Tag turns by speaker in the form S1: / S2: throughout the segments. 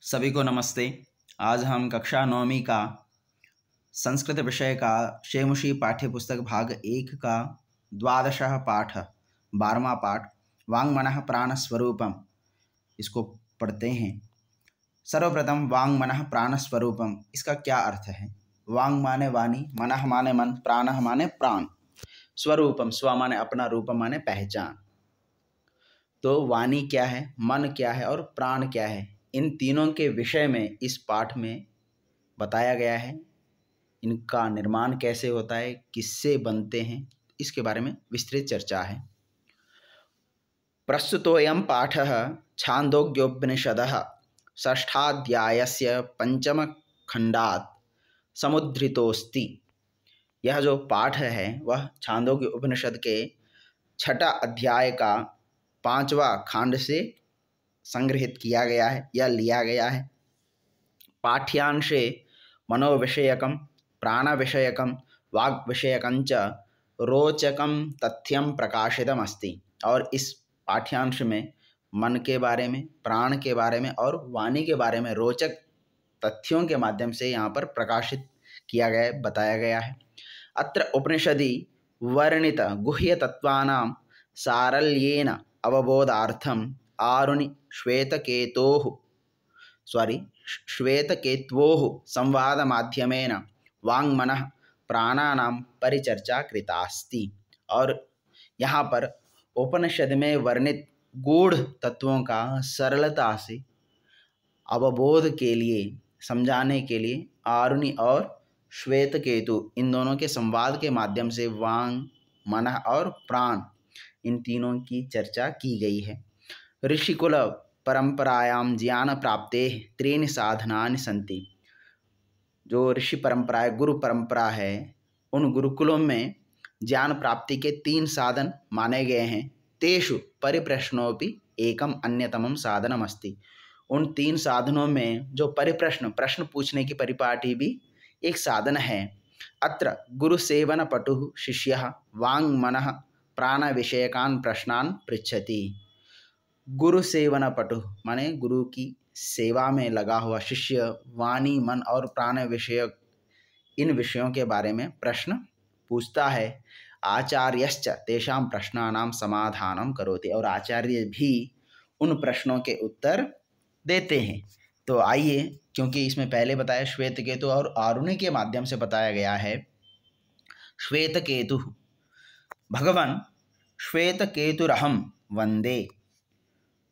S1: सभी को नमस्ते। आज हम कक्षा 9वीं का संस्कृत विषय का शेमुषी पाठ्यपुस्तक भाग 1 का 12वां पाठ 12वां पाठ वाङ्मनः प्राणस्वरूपम इसको पढ़ते हैं। सर्वप्रथम वाङ्मनः प्राणस्वरूपम इसका क्या अर्थ है। वाङ् माने वाणी, मनः माने मन, प्राणः माने प्राण, स्वरूपम स्व माने अपना, रूपम माने पहचान। तो वाणी क्या है, मन क्या है और प्राण क्या है, इन तीनों के विषय में इस पाठ में बताया गया है। इनका निर्माण कैसे होता है, किससे बनते हैं, इसके बारे में विस्तृत चर्चा है। प्रस्तुतोऽयं पाठः छान्दोग्योपनिषदः षष्ठाध्यायस्य पंचमखण्डात् समुद्धृतोऽस्ति। यह जो पाठ है वह छान्दोग्य उपनिषद के छठा अध्याय का 5वां खंड से संग्रहित किया गया है या लिया गया है। पाठ्यांशे मनोविषयकं, प्राणविषयकं, वाग्विषयकं च रोचकं तथ्यं प्रकाशितमस्ति। और इस पाठ्यांश में मन के बारे में, प्राण के बारे में और वाणी के बारे में रोचक तथ्यों के माध्यम से यहाँ पर प्रकाशित किया गया, बताया गया है। अत्र उपनिषदि वर्णित गुह्य तत्वानां सारल्येन अवबोधार्थम आरुणि श्वेतकेत्वोः संवाद माध्यमेन वाङ्मनः प्राणानां परिचर्चा कृतास्ति। और यहाँ पर उपनिषद में वर्णित गूढ़ तत्वों का सरलता से अवबोध के लिए, समझाने के लिए आरुणि और श्वेतकेतु इन दोनों के संवाद के माध्यम से वाङ्, मनः और प्राण इन तीनों की चर्चा की गई है। ऋषिकुल परंपरायां ज्ञान प्राप्तेः त्रीणि साधनानि सन्ति। जो ऋषि परंपरा है, गुरु परंपरा है, उन गुरुकुलों में ज्ञान प्राप्ति के 3 साधन माने गए हैं। तेषु परिप्रश्नोपि एकम अन्यतमं साधनम अस्ति। उन 3 साधनों में जो प्रश्न पूछने की परिपाटी भी एक साधन है। अत्र गुरुसेवन पटुः शिष्यः वाङ् मनः प्राण विषयकान् प्रश्नान् पृच्छति। गुरु सेवन पटु माने गुरु की सेवा में लगा हुआ शिष्य वाणी, मन और प्राण विषय इन विषयों के बारे में प्रश्न पूछता है। आचार्यश्च तेषां प्रश्नानां समाधानं करोति। और आचार्य भी उन प्रश्नों के उत्तर देते हैं। तो आइए, क्योंकि इसमें पहले बताया श्वेतकेतु और आरुणि के माध्यम से बताया गया है। श्वेतकेतु भगवान श्वेतकेतुरहं वंदे।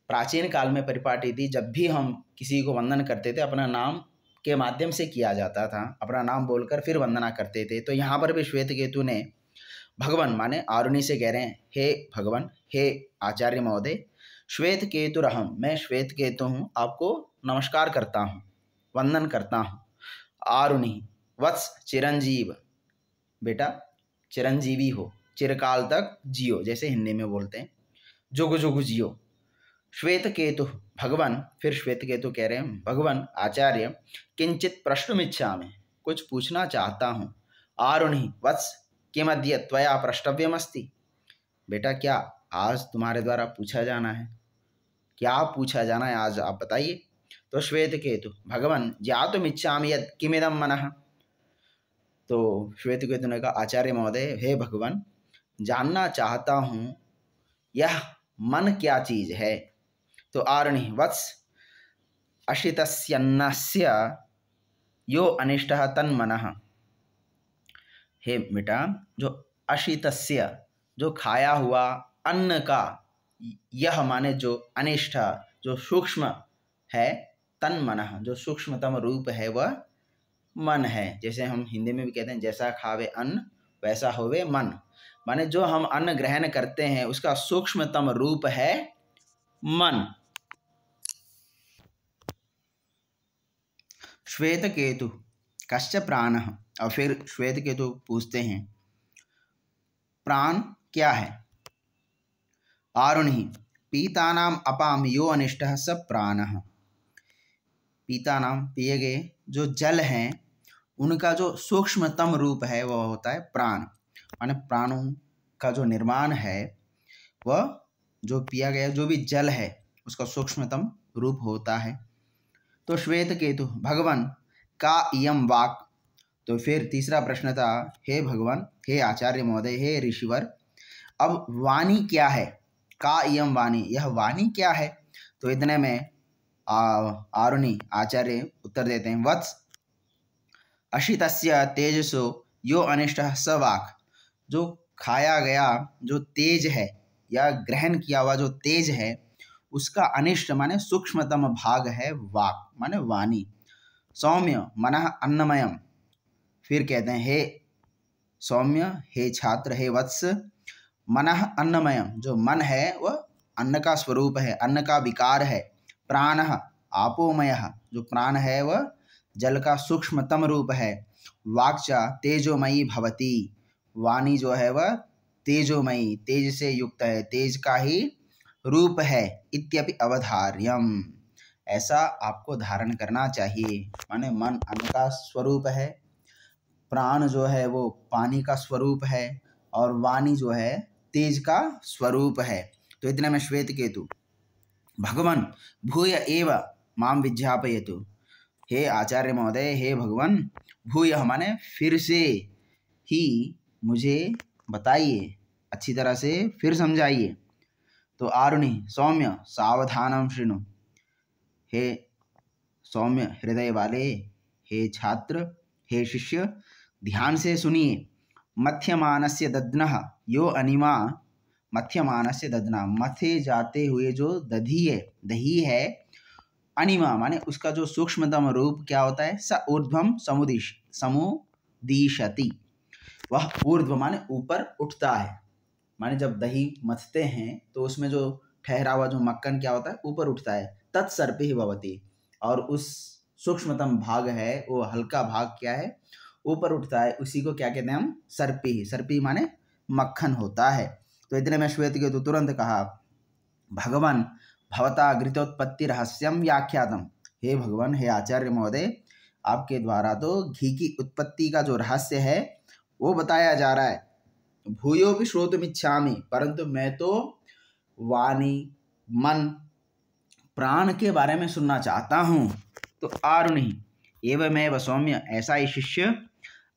S1: प्राचीन काल में परिपाटी थी। जब भी हम किसी को वंदन करते थे अपना नाम के माध्यम से किया जाता था, अपना नाम बोलकर फिर वंदना करते थे। तो यहाँ पर भी श्वेतकेतु ने भगवान माने आरुणि से कह रहे हैं, हे भगवान, हे आचार्य महोदय, श्वेतकेतुरहं, मैं श्वेतकेतु हूँ, आपको नमस्कार करता हूँ, वंदन करता हूँ। आरुणि वत्स चिरंजीव, बेटा चिरंजीवी हो, चिरकाल तक जियो, जैसे हिंदी में बोलते हैं, जुग जुग जियो। श्वेतकेतु भगवान, फिर श्वेतकेतु कह रहे हैं, भगवान आचार्य किंचित प्रश्नमिच्छामि, कुछ पूछना चाहता हूँ। आरुणि वत्स किमद्य त्वया प्रष्टव्यमस्ति। बेटा क्या आज तुम्हारे द्वारा पूछा जाना है, क्या पूछा जाना है आज आप बताइए। तो श्वेतकेतु भगवान ज्ञातुमिच्छामि यत् किमिदं मनः। तो श्वेतकेतु ने कहा, आचार्य महोदय, हे भगवान, जानना चाहता हूँ यह मन क्या चीज है। तो आरुणि वत्स अशितस्यन्नस्य यो अनिष्टः तन्मनः। हे बेटा, जो अशितस्य, जो खाया हुआ अन्न का, यह माने जो अनिष्ट, जो सूक्ष्म है, तन्मनः, जो सूक्ष्मतम रूप है वह मन है। जैसे हम हिंदी में भी कहते हैं, जैसा खावे अन्न वैसा होवे मन, माने जो हम अन्न ग्रहण करते हैं उसका सूक्ष्मतम रूप है मन। श्वेतकेतु कश्च प्राणः। और फिर श्वेतकेतु पूछते हैं, प्राण क्या है। आरुणि पीतानां अपाम यो अनिष्टः स प्राणः। पीतानां पिए गए जो जल हैं उनका जो सूक्ष्मतम रूप है वह होता है प्राण। माने प्राणों का जो निर्माण है वह जो पिया गया जो भी जल है उसका सूक्ष्मतम रूप होता है। तो श्वेत केतु भगवान का इयम वाक। तो फिर तीसरा प्रश्न था, हे भगवान, हे आचार्य महोदय, हे ऋषिवर, अब वाणी क्या है? का इयम वाणी, यह वाणी क्या है? तो इतने में आरुणि आचार्य उत्तर देते हैं, वत्स अशितस्य तेजसो यो अनिष्टः स वाक्। जो खाया गया जो तेज है या ग्रहण किया हुआ जो तेज है उसका अनिष्ट माने सूक्ष्मतम भाग है वाक माने वाणी। सौम्य मनः अन्नमयम। फिर कहते हैं, हे सौम्य, हे छात्र, हे वत्स, मनः अन्नमयम, जो मन है वह अन्न का स्वरूप है, अन्न का विकार है। प्राणः आपोमयः, जो प्राण है वह जल का सूक्ष्मतम रूप है। वाक्चा तेजोमयी भवती, वाणी जो है वह तेजोमयी, तेज से युक्त है, तेज का ही रूप है। इत्यपि अवधार्यम, ऐसा आपको धारण करना चाहिए। माने मन अन्न का स्वरूप है, प्राण जो है वो पानी का स्वरूप है और वाणी जो है तेज का स्वरूप है। तो इतने में श्वेत केतु, भगवान भूय एव माम विज्ञापयतु। हे आचार्य महोदय, हे भगवान, भूय माने फिर से ही मुझे बताइए, अच्छी तरह से फिर समझाइए। तो आरुणि सौम्य सावधानम शृणु, हे सौम्य हृदय वाले, हे छात्र, हे शिष्य, ध्यान से सुनिए। मथ्यमानस्य दध्नः यो अनिमा, मथ्यमानस्य दध्ना, मथे जाते हुए जो दही है, अनिमा माने उसका जो सूक्ष्मतम रूप क्या होता है, स ऊर्ध्वम समुदीशति, वह ऊर्ध्व माने ऊपर उठता है। माने जब दही मथते हैं तो उसमें जो ठहरा हुआ जो मक्खन क्या होता है, ऊपर उठता है। तत्सर्पि भवति, और उस सूक्ष्मतम भाग है वो हल्का भाग क्या है, ऊपर उठता है, उसी को क्या कहते हैं हम, सर्पि। सर्पि माने मक्खन होता है। तो इतने में श्वेत केतु तुरंत कहा, भगवान भवता घृतोत्पत्ति रहस्यम व्याख्यातम। हे भगवान, हे आचार्य महोदय, आपके द्वारा तो घी की उत्पत्ति का जो रहस्य है वो बताया जा रहा है। भूयो भी श्रोतुमिच्छामि, परंतु मैं तो वाणी, मन, प्राण के बारे में सुनना चाहता हूँ। तो आरुणि एवमेव सौम्य, ऐसा ही शिष्य,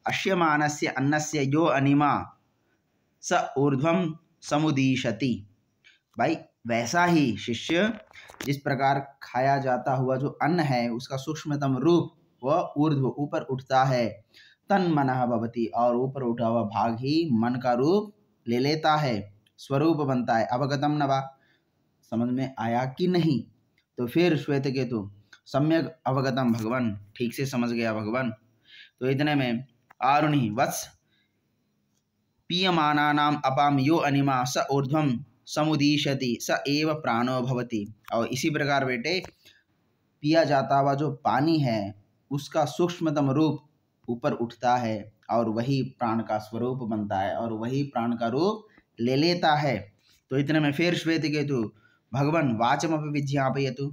S1: अश्यमानस्य अन्नस्य यो अनिमा स ऊर्ध्वम समुदीशति। भाई वैसा ही शिष्य, जिस प्रकार खाया जाता हुआ जो अन्न है उसका सूक्ष्मतम रूप वह ऊर्ध्व ऊपर उठता है। तन मनः भवति, और ऊपर उठा हुआ भाग ही मन का रूप ले लेता है, स्वरूप बनता है। अवगतम न वा, समझ में आया कि नहीं? तो फिर श्वेत केतु, सम्यक अवगतम भगवान, ठीक से समझ गया भगवान। तो इतने में आरुणि वत्स पीयमानानाम अपाम यो अनिमा स ऊर्ध्वम समुदीशति स एव प्राणो भवति। और इसी प्रकार बेटे, पिया जाता हुआ जो पानी है उसका सूक्ष्मतम रूप ऊपर उठता है और वही प्राण का स्वरूप बनता है और वही प्राण का रूप ले लेता है। तो इतने में फिर श्वेत केतु, भगवान वाचमपि विज्ञापयतु।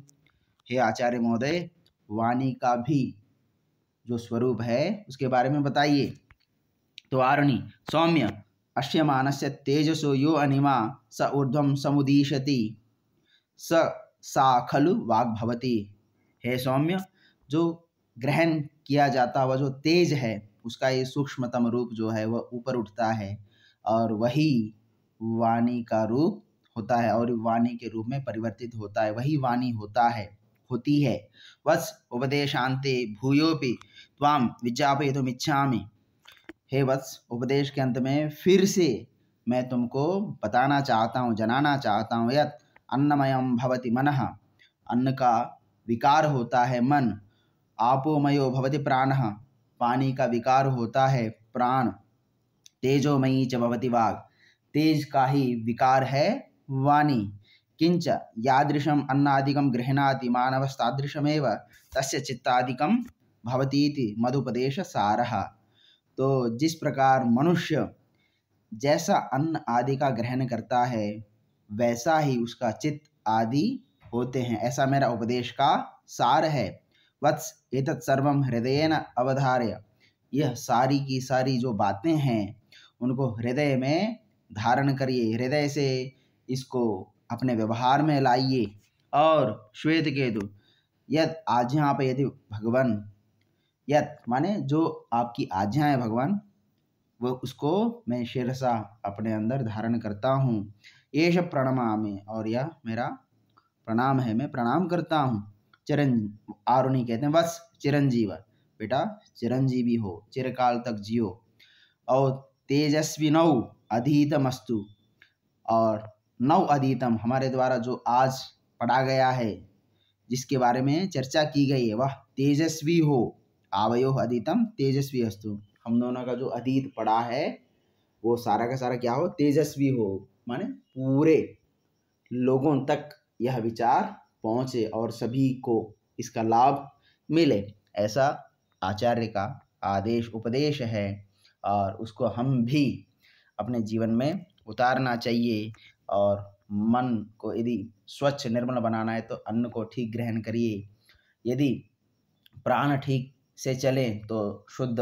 S1: हे आचार्य महोदय, वाणी का भी जो स्वरूप है उसके बारे में बताइए। तो आरुणि सौम्य, अश्यमानस्य तेजसो यो अनिमा स ऊर्ध्वम समुदीशति स सा खलु वाग् भवति। हे सौम्य, जो ग्रहण किया जाता हुआ जो तेज है उसका ये सूक्ष्मतम रूप जो है वह ऊपर उठता है और वही वाणी का रूप होता है और वाणी के रूप में परिवर्तित होता है, वही वाणी होती है। वत्स उपदेशान्ते भूयोपि त्वां विज्ञापयितुमिच्छामि। हे वत्स, उपदेश के अंत में फिर से मैं तुमको बताना चाहता हूँ, जनाना चाहता हूँ, यत् अन्नमयम भवति मनः, अन्न का विकार होता है मन। आपोमयो भवति प्राणः, पानी का विकार होता है प्राण। तेजोमयी च भवति वाक्, तेज का ही विकार है वाणी। किंच यादृशम अन्नादिकं गृह्णाति मानवस्तादृशमेव तस्य चित्तादिकं भवतीति मदुपदेश सारः। तो जिस प्रकार मनुष्य जैसा अन्न आदि का ग्रहण करता है वैसा ही उसका चित्त आदि होते हैं, ऐसा मेरा उपदेश का सार है। वत्स एतत् सर्वं हृदयेन अवधार्य, यह सारी की सारी जो बातें हैं उनको हृदय में धारण करिए, हृदय से इसको अपने व्यवहार में लाइए। और श्वेत केतु, यद आज्ञा पे यदि भगवान, यद माने जो आपकी आज्ञा है भगवान, वो उसको मैं शिरसा अपने अंदर धारण करता हूँ। एष प्रणमामि, और यह मेरा प्रणाम है, मैं प्रणाम करता हूँ। आरुणि कहते हैं वत्स चिरंजीव, बेटा चिरंजीवी हो, चिरकाल तक जियो। और तेजस्विनौ अधीतमस्तु, और नव अधीतम हमारे द्वारा जो आज पढ़ा गया है, जिसके बारे में चर्चा की गई है, वह तेजस्वी हो। आवयो अधीतम तेजस्वी अस्तु, हम दोनों का जो अधीत पढ़ा है वो सारा का सारा क्या हो, तेजस्वी हो, माने पूरे लोगों तक यह विचार पहुँचे और सभी को इसका लाभ मिले, ऐसा आचार्य का आदेश उपदेश है। और उसको हम भी अपने जीवन में उतारना चाहिए। और मन को यदि स्वच्छ निर्मल बनाना है तो अन्न को ठीक ग्रहण करिए, यदि प्राण ठीक से चले तो शुद्ध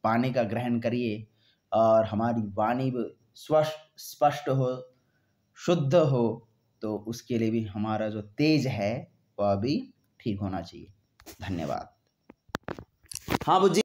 S1: पानी का ग्रहण करिए, और हमारी वाणी स्पष्ट हो, शुद्ध हो, तो उसके लिए भी हमारा जो तेज है वह भी ठीक होना चाहिए। धन्यवाद। हाँ बुज्जी।